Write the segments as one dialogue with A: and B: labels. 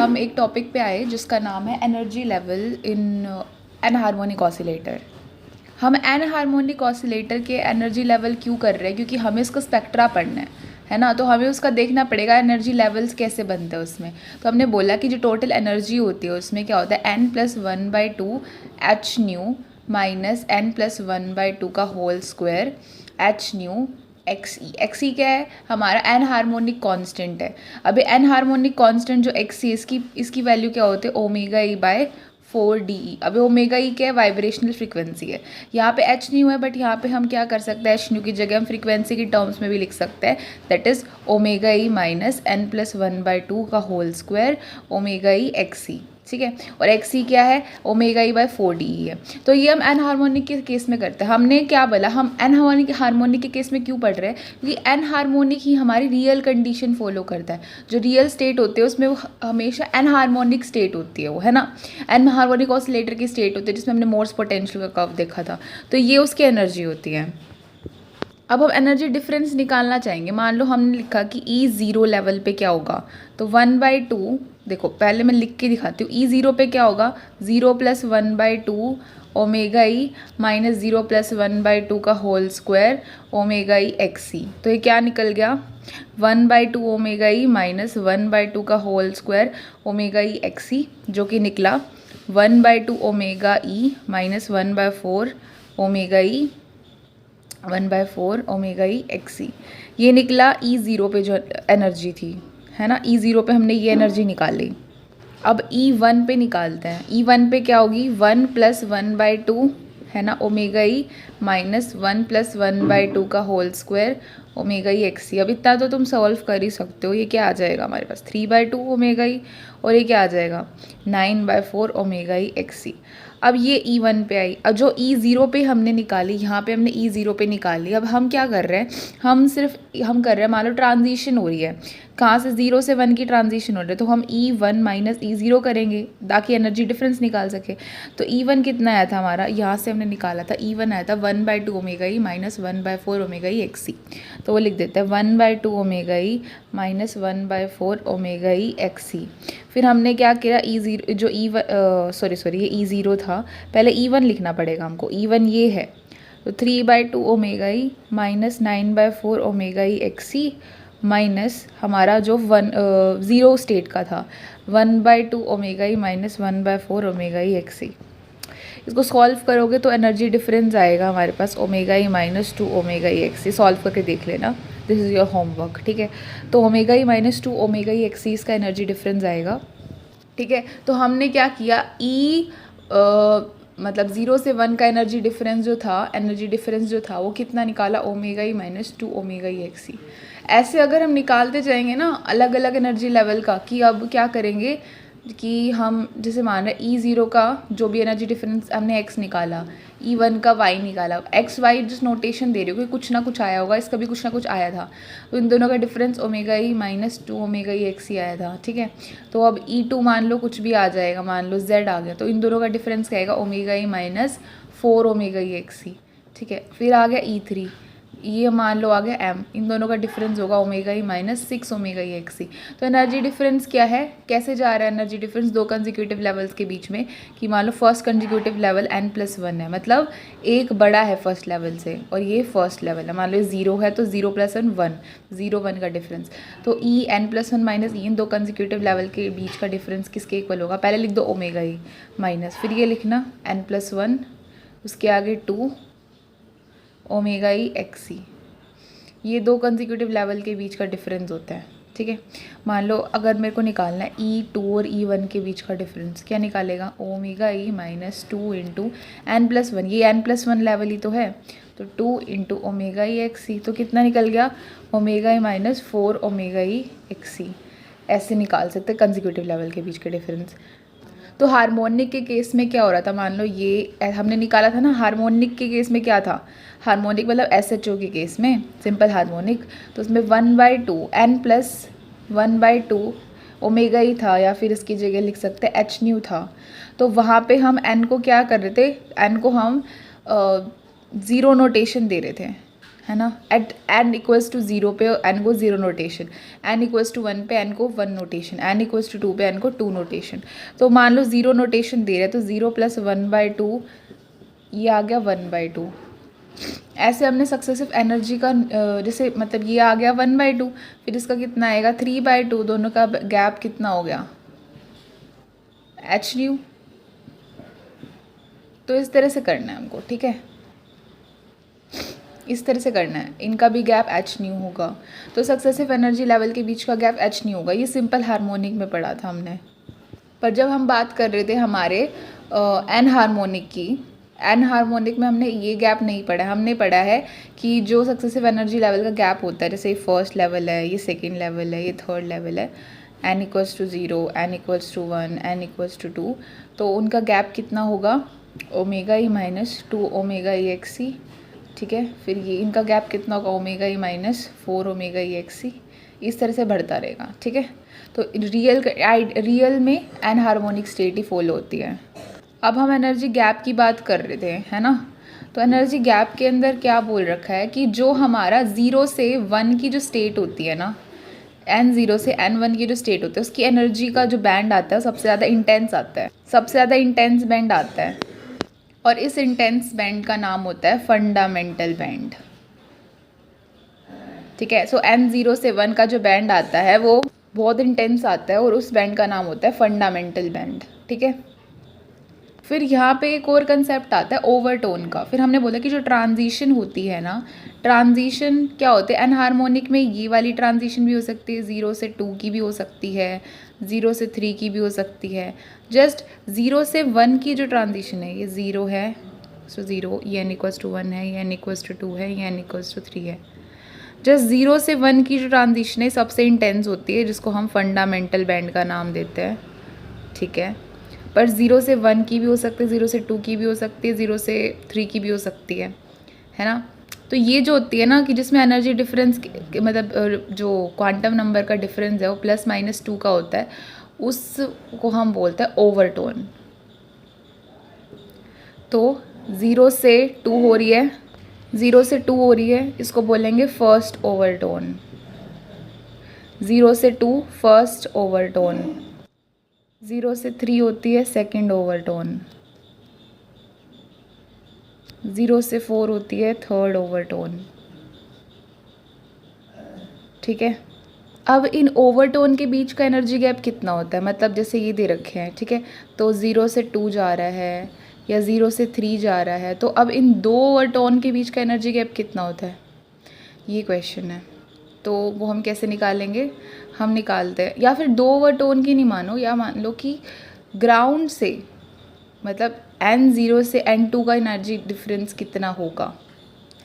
A: हम एक टॉपिक पे आए जिसका नाम है energy level in an harmonic oscillator. हम एन हार्मोनिक ऑसिलेटर के एनर्जी लेवल क्यों कर रहे हैं? क्योंकि हमें इसका स्पेक्ट्रा पढ़ना है ना, तो हमें उसका देखना पड़ेगा एनर्जी लेवल्स कैसे बनते हैं उसमें। तो हमने बोला कि जो टोटल एनर्जी होती है उसमें क्या होता है, n+1/2 H new minus n+1/2 का whole square h nu x e क्या है, हमारा एन हार्मोनिक कांस्टेंट है। अभी एन हार्मोनिक कांस्टेंट जो एक्स ई इसकी वैल्यू क्या होती है, ओमेगा ई बाय 4 DE। अभी ओमेगा ई क्या है, वाइब्रेशनल फ्रीक्वेंसी है। यहाँ पे एच न्यू है, बट यहाँ पे हम क्या कर सकते हैं, एच न्यू की जगह हम फ्रीक्वेंसी की टर्म्स में भी लिख सकते हैं, that is omega E minus n+1/2 का होल स्क्वायर ओमेगा ई एक्स ई। ठीक है, और एक्स ई क्या है, ओमेगा ई बाय 4 DE है। तो ये हम एन हार्मोनिक के केस में करते हैं। हमने क्या बोला, हम एन हार्मोनिक के केस में क्यों पढ़ रहे हैं, क्योंकि एन हार्मोनिक ही हमारी रियल कंडीशन फॉलो करता है। जो रियल स्टेट होते हैं उसमें वो हमेशा एन हार्मोनिक स्टेट होती है, वो है ना, एन हार्मोनिक ऑसिलेटर की स्टेट होती है जिसमें हमने मोर्स पोटेंशियल का कर्व देखा था। तो ये उसकी एनर्जी होती है। अब हम एनर्जी डिफरेंस निकालना चाहेंगे। मान लो हमने लिखा कि E0 लेवल पे क्या होगा, तो 1/2, देखो पहले मैं लिख के दिखाती हूँ। E0 पे क्या होगा, 0 + 1/2 ओमेगा ई माइनस 0 + 1/2 का होल स्क्वायर ओमेगा ई एक्स ई। तो ये क्या निकल गया, 1/2 ओमेगा ई माइनस 1/2 का होल स्क्वायर ओमेगा ई एक्स ई, जो कि निकला 1/2 ओमेगा ई माइनस 1/4 ओमेगा ई 1/4 ओमेगा ई एक्स ई। ये निकला E0 पे जो एनर्जी थी, है ना, E0 पे हमने ये एनर्जी निकाली। अब E1 पे निकालते हैं। E1 पे क्या होगी, 1 + 1/2 है ना ओमेगा ई माइनस 1 + 1/2 का होल स्क्वायर ओमेगा ई एक्स ई। अब इतना तो तुम सॉल्व कर ही सकते हो। ये क्या आ जाएगा हमारे पास, 3/2 ओमेगा ई, और ये क्या आ जाएगा, 9/4 ओमेगा ई एक्स ई। अब ये E1 पे आई। अब जो E0 पे हमने निकाली, यहाँ पे हमने E0 पे निकाली। अब हम क्या कर रहे हैं, हम कर रहे हैं, मान लो ट्रांजिशन हो रही है, कहाँ से 0 से 1 की ट्रांजिशन हो रही है, तो हम E1 माइनस E0 करेंगे ताकि एनर्जी डिफरेंस निकाल सके। तो E1 कितना आया था हमारा, यहाँ से हमने निकाला था, E1 आया था 1/2 ओमेगा ई माइनस 1/4 ओमेगा ई एक्स ई। तो वो लिख देते हैं 1/2 ओमेगा ई माइनस 1/4 ओमेगा ई एक्स ई। फिर हमने क्या किया, E0 जो ये E0 था, पहले E1 लिखना पड़ेगा हमको। E1 ये है, तो 3/2 ओमेगा ई माइनस 9/4 ओमेगा ई एक्स ई माइनस हमारा जो 0 स्टेट का था 1/2 ओमेगा ई माइनस 1/4 ओमेगा ई एक्स ई। इसको सॉल्व करोगे तो एनर्जी डिफरेंस आएगा हमारे पास ओमेगा ई माइनस 2 ओमेगा ई एक्स ई। सॉल्व करके देख लेना, दिस इज़ योर होमवर्क। ठीक है, तो ओमेगा ई माइनस 2 ओमेगा ई एक्स ई इसका एनर्जी डिफरेंस आएगा। ठीक है, तो हमने क्या किया, मतलब 0 से 1 का एनर्जी डिफरेंस जो था वो कितना निकाला, ओमेगा ई माइनस 2 ओमेगा ई एक्स ई। ऐसे अगर हम निकालते जाएंगे ना अलग अलग एनर्जी लेवल का, कि अब क्या करेंगे कि हम जैसे मान रहे E0 का जो भी एनर्जी डिफरेंस हमने x निकाला, E1 का y निकाला, एक्स वाई जिस नोटेशन दे रही हो कि कुछ ना कुछ आया होगा, इसका भी कुछ ना कुछ आया था, तो इन दोनों का डिफरेंस ओमेगा ई माइनस 2 ओमेगा ई एक्स ई आया था। ठीक है, तो अब E2 मान लो कुछ भी आ जाएगा, मान लो z आ गया, तो इन दोनों का डिफरेंस क्या आएगा, ओमेगा ई माइनस 4 ओमेगा ई एक्स ई। ठीक है, फिर आ गया E3, ये मान लो आ गया m, इन दोनों का डिफरेंस होगा ओमेगा ई माइनस 6 ओमेगा ई एक्स ई। तो एनर्जी डिफरेंस क्या है, कैसे जा रहा है एनर्जी डिफरेंस दो कंजिक्यूटिव लेवल्स के बीच में, कि मान लो फर्स्ट कंजिक्यूटिव लेवल n+1 है, मतलब एक बड़ा है फर्स्ट लेवल से और ये फर्स्ट लेवल है। मान लो 0 है तो 0 + 1 1, 0 1 का डिफरेंस। तो ई n+1 माइनस ई, इन दो कंजिक्यूटिव लेवल के बीच का डिफरेंस किसके इक्वल होगा, पहले लिख दो ओमेगा ई माइनस, फिर ये लिखना n+1, उसके आगे 2 ओमेगा ई एक्स ई। ये दो कंजिक्यूटिव लेवल के बीच का डिफरेंस होता है। ठीक है, मान लो अगर मेरे को निकालना है E2 और E1 के बीच का डिफरेंस, क्या निकालेगा, ओमेगा ई माइनस 2 इंटू n+1, ये n+1 लेवल ही तो है, तो 2 इंटू ओमेगा ई एक्स ई। तो कितना निकल गया, ओमेगा ई माइनस 4 ओमेगा ई एक्स ई। ऐसे निकाल सकते हैं कंजिक्यूटिव लेवल के बीच के डिफरेंस। तो हार्मोनिक के केस में क्या हो रहा था, मान लो ये हमने निकाला था ना, हार्मोनिक के केस में क्या था, हार्मोनिक मतलब SHO के केस में सिंपल हार्मोनिक, तो उसमें 1/2 n+1/2 ओमेगा ई था, या फिर इसकी जगह लिख सकते हैं एच न्यू था। तो वहाँ पे हम n को क्या कर रहे थे, n को हम 0 नोटेशन दे रहे थे, है ना। एट एन इक्वल्स टू 0 पे एन को 0 नोटेशन, एन इक्वल्स टू 1 पे एन को 1 नोटेशन, एन इक्वल्स टू 2 पे एन को 2 नोटेशन। तो मान लो 0 नोटेशन दे रहे हैं तो 0 + 1/2 ये आ गया 1/2। ऐसे हमने सक्सेसिव एनर्जी का जैसे मतलब ये आ गया 1/2, फिर इसका कितना आएगा 3/2, दोनों का गैप कितना हो गया h न्यू। तो इस तरह से करना है हमको, ठीक है, इस तरह से करना है। इनका भी गैप h न्यू होगा, तो सक्सेसिव एनर्जी लेवल के बीच का गैप h न्यू होगा। ये सिंपल हार्मोनिक में पढ़ा था हमने। पर जब हम बात कर रहे थे हमारे एन हार्मोनिक की, एन हार्मोनिक में हमने ये गैप नहीं पढ़ा। हमने पढ़ा है कि जो सक्सेसिव एनर्जी लेवल का गैप होता है, जैसे ये फर्स्ट लेवल है, ये सेकेंड लेवल है, ये थर्ड लेवल है, n equals to 0, n equals to 1, n equals to 2, तो उनका गैप कितना होगा ओमेगा ई माइनस 2 ओमेगा ई एक्स सी, ठीक है। फिर ये इनका गैप कितना होगा ओमेगा ई माइनस 4 ओमेगा ई एक्स सी, इस तरह से बढ़ता रहेगा, ठीक है। तो रियल में एन हार्मोनिक स्टेट ही फॉलो होती है। अब हम एनर्जी गैप की बात कर रहे थे, है ना। तो एनर्जी गैप के अंदर क्या बोल रखा है कि जो हमारा 0 से 1 की जो स्टेट होती है ना, n0 से n1 की जो स्टेट होती है, उसकी एनर्जी का जो बैंड आता है सबसे ज़्यादा इंटेंस आता है, सबसे ज़्यादा इंटेंस बैंड आता है। और इस इंटेंस बैंड का नाम होता है फंडामेंटल बैंड, ठीक है। सो n0 से 1 का जो बैंड आता है वो बहुत इंटेंस आता है और उस बैंड का नाम होता है फंडामेंटल बैंड, ठीक है। फिर यहाँ पे एक और कंसेप्ट आता है ओवरटोन का। फिर हमने बोला कि जो ट्रांजिशन होती है ना, ट्रांजिशन क्या होते हैं, एनहार्मोनिक में ये वाली ट्रांजिशन भी हो सकती है, 0 से 2 की भी हो सकती है, 0 से 3 की भी हो सकती है। जस्ट 0 से 1 की जो ट्रांजिशन है, ये 0 है, सो 0, ये n इक्वल्स टू 1 है, ये n इक्वल्स टू 2 है, ये n इक्वल्स टू 3 है। जस्ट 0 से 1 की जो ट्रांजिशन है सबसे इंटेंस होती है, जिसको हम फंडामेंटल बैंड का नाम देते हैं, ठीक है। पर 0 से 1 की भी हो सकती है, 0 से 2 की भी हो सकती है, 0 से 3 की भी हो सकती है ना। तो ये जो होती है ना कि जिसमें एनर्जी डिफरेंस मतलब जो क्वांटम नंबर का डिफरेंस है वो +-2 का होता है, उसको हम बोलते हैं ओवरटोन। तो 0 से 2 हो रही है, 0 से 2 हो रही है, इसको बोलेंगे फर्स्ट ओवरटोन। 0 से 2 फर्स्ट ओवरटोन, 0 से 3 होती है सेकंड ओवरटोन, 0 से 4 होती है थर्ड ओवरटोन, ठीक है। अब इन ओवरटोन के बीच का एनर्जी गैप कितना होता है, मतलब जैसे ये दे रखे हैं, ठीक है। तो 0 से 2 जा रहा है या 0 से 3 जा रहा है, तो अब इन दो ओवरटोन के बीच का एनर्जी गैप कितना होता है, ये क्वेश्चन है। तो वो हम कैसे निकालेंगे, हम निकालते हैं, या फिर 2 ओवरटोन की नहीं मानो, या मान लो कि ग्राउंड से मतलब n0 से n2 का एनर्जी डिफरेंस कितना होगा,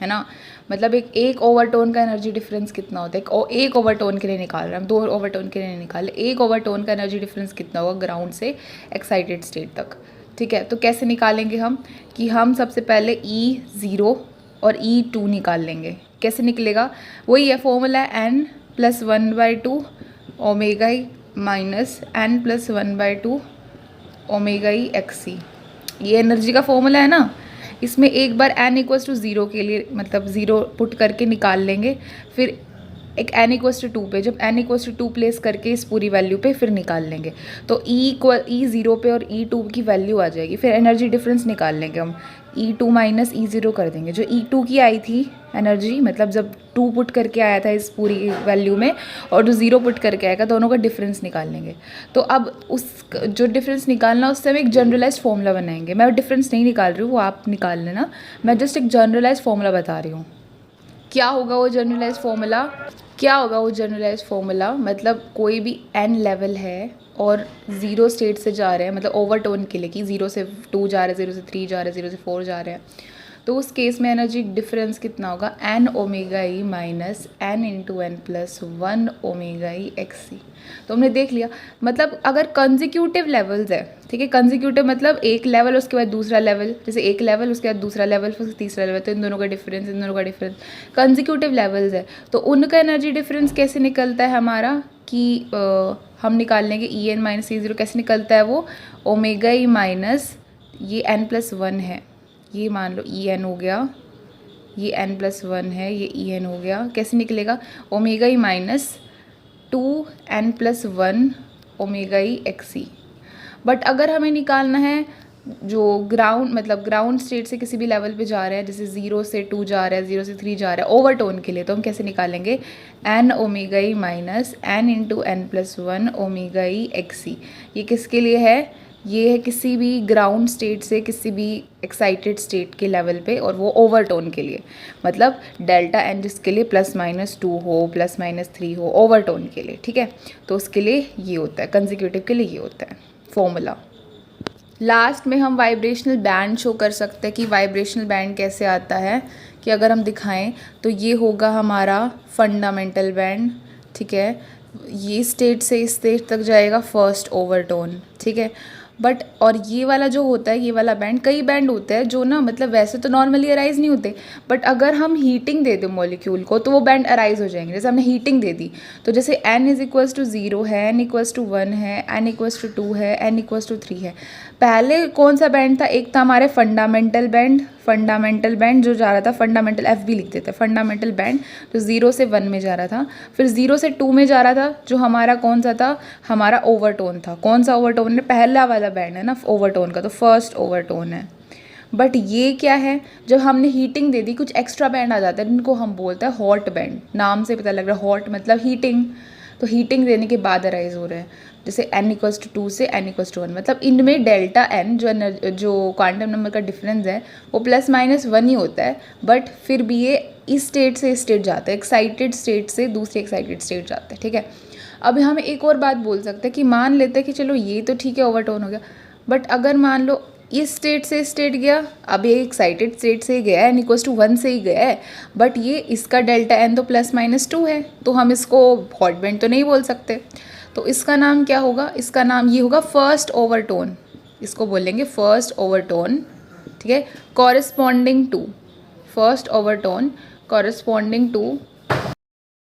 A: है ना। मतलब एक ओवरटोन का एनर्जी डिफरेंस कितना होता है, एक ओवरटोन के लिए निकाल रहे हैं हम, 2 ओवरटोन के लिए नहीं निकाल रहे, एक ओवरटोन का एनर्जी डिफरेंस कितना होगा ग्राउंड से एक्साइटेड स्टेट तक, ठीक है। तो कैसे निकालेंगे हम कि हम सबसे पहले E0 और E2 निकाल लेंगे। कैसे निकलेगा, वही है फॉर्मूला n + 1/2 ओमेगा ई माइनस n + 1/2 ओमेगा ई एक्स सी, ये एनर्जी का फॉर्मूला है ना। इसमें एक बार n इक्वल्स टू 0 के लिए मतलब 0 पुट करके निकाल लेंगे, फिर एक n इक्वल्स टू 2 पे जब n इक्वल्स टू 2 प्लेस करके इस पूरी वैल्यू पे फिर निकाल लेंगे, तो E0 पे और E2 की वैल्यू आ जाएगी। फिर एनर्जी डिफरेंस निकाल लेंगे हम, E2 माइनस E0 कर देंगे। जो E2 की आई थी एनर्जी, मतलब जब 2 पुट करके आया था इस पूरी वैल्यू में, और जो 0 पुट करके आएगा, दोनों का डिफरेंस निकाल लेंगे। तो अब उस जो डिफरेंस निकालना उससे हम एक जनरलाइज फॉर्मूला बनाएंगे। मैं डिफरेंस नहीं निकाल रही हूँ, वो आप निकाल लेना, मैं जस्ट एक जनरलाइज फॉर्मूला बता रही हूँ। क्या होगा वो जनरलाइज फॉर्मूला, क्या होगा वो जनरलाइज फॉर्मूला, मतलब कोई भी n लेवल है और 0 स्टेट से जा रहे हैं, मतलब ओवरटोन के लिए कि 0 से 2 जा रहे हैं, 0 से 3 जा रहे हैं, 0 से 4 जा रहे हैं, तो उस केस में एनर्जी डिफरेंस कितना होगा, n ओमेगा ई minus n into n plus 1 omega ई एक्स सी। तो हमने देख लिया, मतलब अगर कंजिक्यूटिव लेवल्स है, ठीक है, कंजिक्यूटिव मतलब एक लेवल उसके बाद दूसरा लेवल, जैसे एक लेवल उसके बाद दूसरा लेवल फिर तीसरा लेवल, तो इन दोनों का डिफरेंस, इन दोनों का डिफरेंस कंजिक्यूटिव लेवल्स है, तो उनका एनर्जी डिफरेंस कैसे निकलता है हमारा कि हम निकाल लेंगे En माइनस E0 कैसे निकलता है वो, ओमेगा ई माइनस ये n + 1 है, ये मान लो En हो गया, ये n+1 है, ये En हो गया, कैसे निकलेगा, omega E minus 2n+1 omega E X C. But अगर हमें निकालना है जो ग्राउंड मतलब ग्राउंड स्टेट से किसी भी लेवल पे जा रहा है, जैसे 0 से 2 जा रहा है, 0 से 3 जा रहा है ओवरटोन के लिए, तो हम कैसे निकालेंगे, n ओमेगा ई minus n into n+1 omega ई एक्सी। ये किसके लिए है, ये है किसी भी ग्राउंड स्टेट से किसी भी एक्साइटेड स्टेट के लेवल पे, और वो ओवरटोन के लिए, मतलब डेल्टा n जिसके लिए +-2 हो, +-3 हो ओवरटोन के लिए, ठीक है। तो उसके लिए ये होता है, कंसेक्यूटिव के लिए ये होता है फॉर्मूला। लास्ट में हम वाइब्रेशनल बैंड शो कर सकते हैं कि वाइब्रेशनल बैंड कैसे आता है, कि अगर हम दिखाएं तो ये होगा हमारा फंडामेंटल बैंड, ठीक है। ये स्टेट से इस स्टेट तक जाएगा फर्स्ट ओवरटोन, ठीक है। बट और ये वाला जो होता है, ये वाला बैंड, कई बैंड होते हैं जो ना मतलब वैसे तो नॉर्मली अराइज नहीं होते, बट अगर हम हीटिंग दे दें मॉलिक्यूल को तो वो बैंड अराइज हो जाएंगे। जैसे हमने हीटिंग दे दी तो जैसे n=0 है, n=1 है, n=2 है, n=3 है। पहले कौन सा बैंड था, एक था हमारे फंडामेंटल बैंड जो जा रहा था, फंडामेंटल एफ भी लिख देते हैं, फंडामेंटल बैंड जो 0 से 1 में जा रहा था, फिर 0 से 2 में जा रहा था, जो हमारा कौन सा था, हमारा ओवरटोन था। कौन सा ओवरटोन है, पहला वाला बैंड है ना ओवरटोन का, तो फर्स्ट ओवरटोन है। बट ये क्या है, जब हमने हीटिंग दे दी कुछ एक्स्ट्रा बैंड आ जाता है जिनको हम बोलते हैं हॉट बैंड, नाम से पता लग रहा है हॉट मतलब हीटिंग, तो हीटिंग देने के बाद अराइज हो रहे हैं। जैसे n=2 से n=1, मतलब इनमें डेल्टा n जो क्वांटम नंबर का डिफरेंस है वो +-1 ही होता है, बट फिर भी ये इस स्टेट से इस स्टेट जाता है, एक्साइटेड स्टेट से दूसरी एक्साइटेड स्टेट जाता है, ठीक है। अब हम एक और बात बोल सकते हैं कि मान लेते हैं कि चलो ये तो ठीक है ओवरटोन हो गया, बट अगर मान लो इस स्टेट से स्टेट गया, अब ये एक्साइटेड स्टेट से ही गया है, n=1 से ही गया है, बट ये इसका डेल्टा n तो +-2 है, तो हम इसको हॉट बैंड तो नहीं बोल सकते। तो इसका नाम क्या होगा, इसका नाम ये होगा फर्स्ट ओवरटोन, इसको बोलेंगे फर्स्ट ओवरटोन, ठीक है। Corresponding to first overtone corresponding to